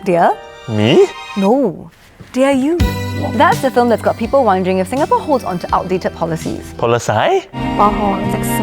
Dear? Me? No. Dear You. That's the film that's got people wondering if Singapore holds on to outdated policies. Policy?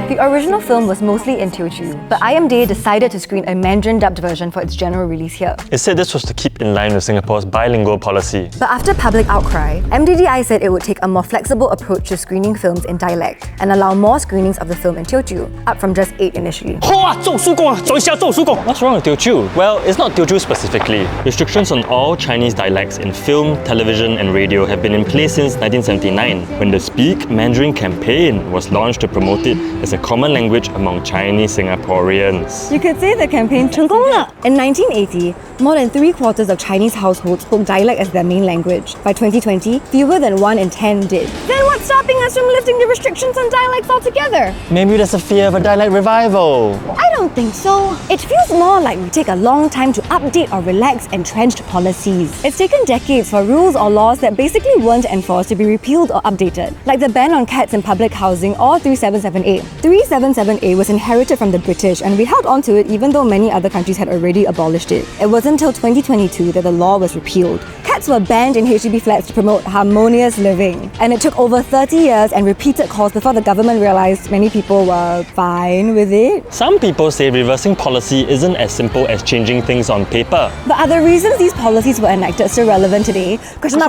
The original film was mostly in Teochew, but IMDA decided to screen a Mandarin dubbed version for its general release here. It said this was to keep in line with Singapore's bilingual policy. But after public outcry, MDDI said it would take a more flexible approach to screening films in dialect and allow more screenings of the film in Teochew, up from just 8 initially. What's wrong with Teochew? Well, it's not Teochew specifically. Restrictions on all Chinese dialects in film, television and radio have been in place since 1979, when the Speak Mandarin campaign was launched to promote it as a common language among Chinese Singaporeans. You could say the campaign 成功了. In 1980, more than 3/4 of Chinese households spoke dialect as their main language. By 2020, fewer than 1 in 10 did. Then what's stopping us from lifting the restrictions on dialects altogether? Maybe there's a fear of a dialect revival. I don't think so. It feels more like we take a long time to update or relax entrenched policies. It's taken decades for rules or laws that basically weren't enforced to be repealed or updated, like the ban on cats in public housing or 377A. 377A was inherited from the British, and we held on to it even though many other countries had already abolished it. It wasn't until 2022 that the law was repealed. Cats were banned in HDB flats to promote harmonious living, and it took over 30 years and repeated calls before the government realised many people were fine with it. Some people say reversing policy isn't as simple as changing things on paper. But are the reasons these policies were enacted still relevant today? Question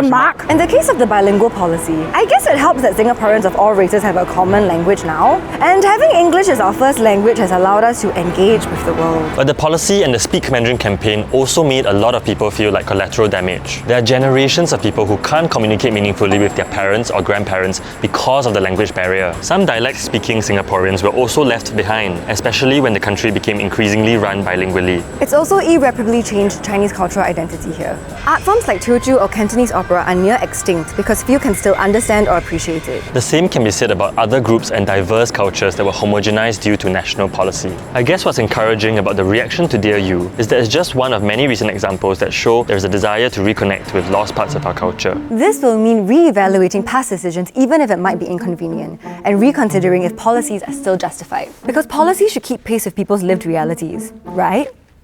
mark. In the case of the bilingual policy, I guess it helps that Singaporeans of all races have a common language now, and having English as our first language has allowed us to engage with the world. But the policy and the Speak Mandarin campaign also made a lot of people feel like collateral damage. There are generations of people who can't communicate meaningfully with their parents or grandparents because of the language barrier. Some dialect-speaking Singaporeans were also left behind, especially when the country became increasingly run bilingually. It's also irreparably changed Chinese cultural identity here. Art forms like Teochew or Cantonese opera are near extinct because few can still understand or appreciate it. The same can be said about other groups and diverse cultures that were homogenized due to national policy. I guess what's encouraging about the reaction to Dear You is that it's just one of many recent examples that show there's a desire to reconnect with lost parts of our culture. This will mean re-evaluating past decisions even if it might be inconvenient, and reconsidering if policies are still justified. Because policies should keep pace with people's lived realities, right?